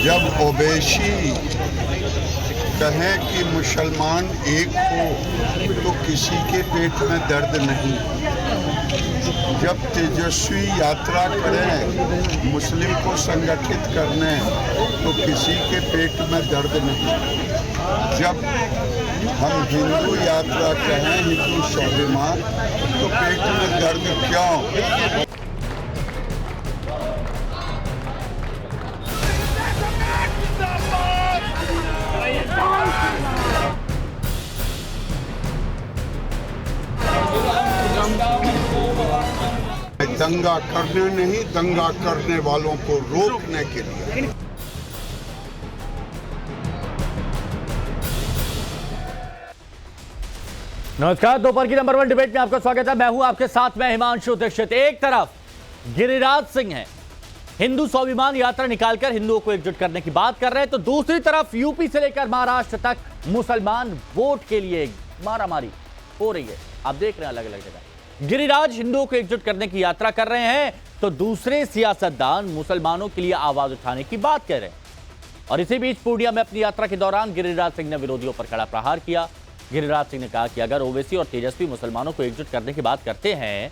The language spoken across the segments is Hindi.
जब ओवैसी कहें कि मुसलमान एक हो तो किसी के पेट में दर्द नहीं। जब तेजस्वी यात्रा करें मुस्लिम को संगठित करने तो किसी के पेट में दर्द नहीं। जब हम हिंदू यात्रा कहें, हिंदू स्वाभिमान, तो पेट में दर्द क्यों? दंगा करने नहीं, दंगा करने वालों को रोकने के लिए। नमस्कार, दोपहर की नंबर 1 डिबेट में आपका स्वागत है। मैं हूं आपके साथ में हिमांशु दीक्षित। एक तरफ गिरिराज सिंह हैं, हिंदू स्वाभिमान यात्रा निकालकर हिंदुओं को एकजुट करने की बात कर रहे हैं, तो दूसरी तरफ यूपी से लेकर महाराष्ट्र तक मुसलमान वोट के लिए मारामारी हो रही है। आप देख रहे हैं अलग अलग जगह गिरिराज हिंदुओं को एकजुट करने की यात्रा कर रहे हैं, तो दूसरे सियासतदान मुसलमानों के लिए आवाज उठाने की बात कर रहे हैं। और इसी बीच पूर्णिया में अपनी यात्रा के दौरान गिरिराज सिंह ने विरोधियों पर कड़ा प्रहार किया। गिरिराज सिंह ने कहा कि अगर ओवैसी और तेजस्वी मुसलमानों को एकजुट करने की बात करते हैं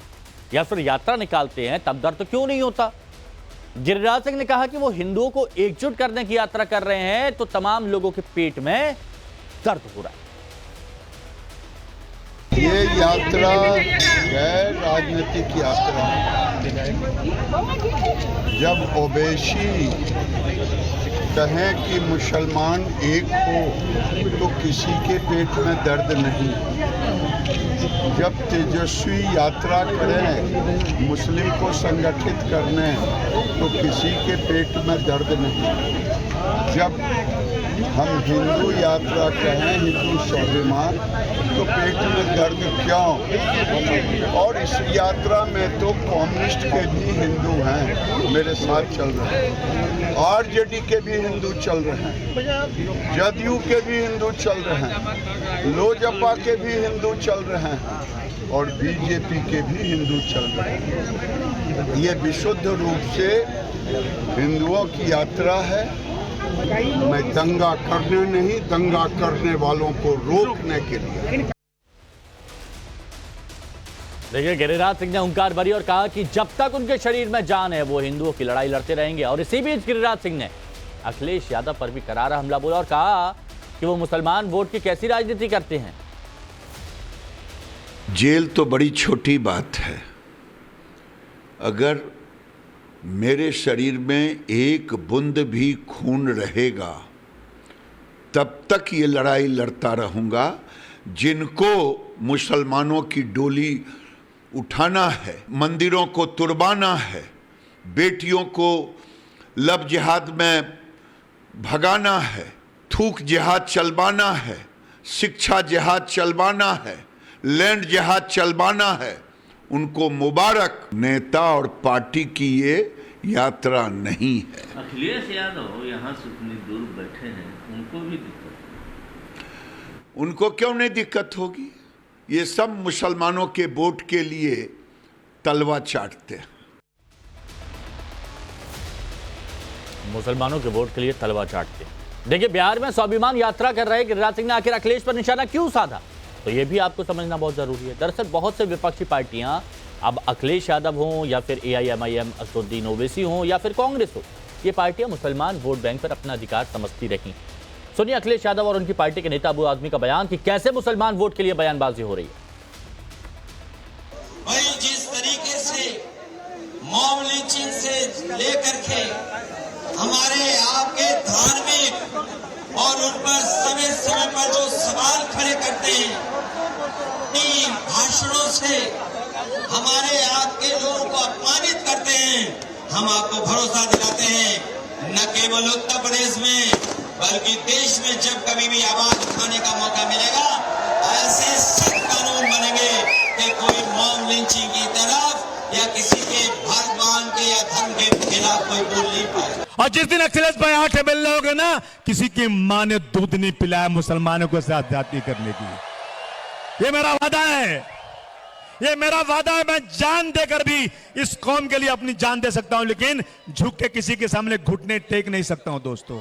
या फिर यात्रा निकालते हैं, तब दर्द क्यों नहीं होता। गिरिराज सिंह ने कहा कि वो हिंदुओं को एकजुट करने की यात्रा कर रहे हैं तो तमाम लोगों के पेट में दर्द हो रहा है। ये यात्रा गैर राजनीतिक यात्रा। जब ओवैसी कहें कि मुसलमान एक हो तो किसी के पेट में दर्द नहीं। जब तेजस्वी यात्रा करें मुस्लिम को संगठित करने तो किसी के पेट में दर्द नहीं। जब हम हिंदू यात्रा कहें, हिंदू स्वाभिमान, तो पेट में दर्द क्यों? और इस यात्रा में तो कम्युनिस्ट के भी हिंदू हैं, मेरे साथ चल रहे हैं। आरजेडी के भी हिंदू चल रहे हैं, जदयू के भी हिंदू चल रहे हैं, लोजपा के भी हिंदू चल रहे हैं और बीजेपी के भी हिंदू चल रहे हैं। ये विशुद्ध रूप से हिंदुओं की यात्रा है। मैं दंगा करने नहीं, दंगा करने वालों को रोकने के लिए। देखिए, गिरिराज सिंह ने हुंकार भरी और कहा कि जब तक उनके शरीर में जान है वो हिंदुओं की लड़ाई लड़ते रहेंगे। और इसी बीच गिरिराज सिंह ने अखिलेश यादव पर भी करारा हमला बोला और कहा कि वो मुसलमान वोट की कैसी राजनीति करते हैं। जेल तो बड़ी छोटी बात है। अगर मेरे शरीर में एक बूंद भी खून रहेगा तब तक ये लड़ाई लड़ता रहूँगा। जिनको मुसलमानों की डोली उठाना है, मंदिरों को तुड़वाना है, बेटियों को लब जिहाद में भगाना है, थूक जिहाद चलवाना है, शिक्षा जिहाद चलवाना है, लैंड जिहाद चलवाना है, उनको मुबारक। नेता और पार्टी की ये यात्रा नहीं है। अखिलेश यादव यहाँ से उतनी दूर बैठे हैं, उनको भी दिक्कत। उनको क्यों नहीं दिक्कत होगी? ये सब मुसलमानों के वोट के लिए तलवा चाटते हैं। मुसलमानों के वोट के लिए तलवा चाटते हैं। देखिए, बिहार में स्वाभिमान यात्रा कर रहे गिरिराज सिंह ने आखिर अखिलेश पर निशाना क्यों साधा, तो ये भी आपको समझना बहुत जरूरी है। दरअसल बहुत से विपक्षी पार्टियां, अब अखिलेश यादव हों या फिर AIMIM असदुद्दीन ओवैसी हों या फिर कांग्रेस हो, ये पार्टियां मुसलमान वोट बैंक पर अपना अधिकार समझती रही। सुनिए अखिलेश यादव और उनकी पार्टी के नेता अबू आदमी का बयान कि कैसे मुसलमान वोट के लिए बयानबाजी हो रही है। भाई, जिस तरीके से मॉब लिंचिंग से लेकर के हमारे आपके धार्मिक और उन पर समय समय पर जो सवाल खड़े करते हैं, भाषणों से हमारे आपके लोगों को अपमानित करते हैं, हम आपको भरोसा दिलाते हैं न केवल उत्तर प्रदेश में बल्कि देश में जब कभी भी आवाज उठाने का मौका मिलेगा, ऐसे सख्त कानून बनेंगे कि कोई मॉब लिंचिंग की तरफ या किसी के भगवान के या धर्म के खिलाफ कोई बोल नहीं पाएगा। और जिस दिन अखिलेश भाई यहाँ टेबल लोगे ना, किसी की मां ने दूध नहीं पिलाया मुसलमानों को साथ जाति करने की, ये मेरा वादा है। ये मेरा वादा है, मैं जान देकर भी इस कौम के लिए अपनी जान दे सकता हूं, लेकिन झुक के किसी के सामने घुटने टेक नहीं सकता हूं दोस्तों।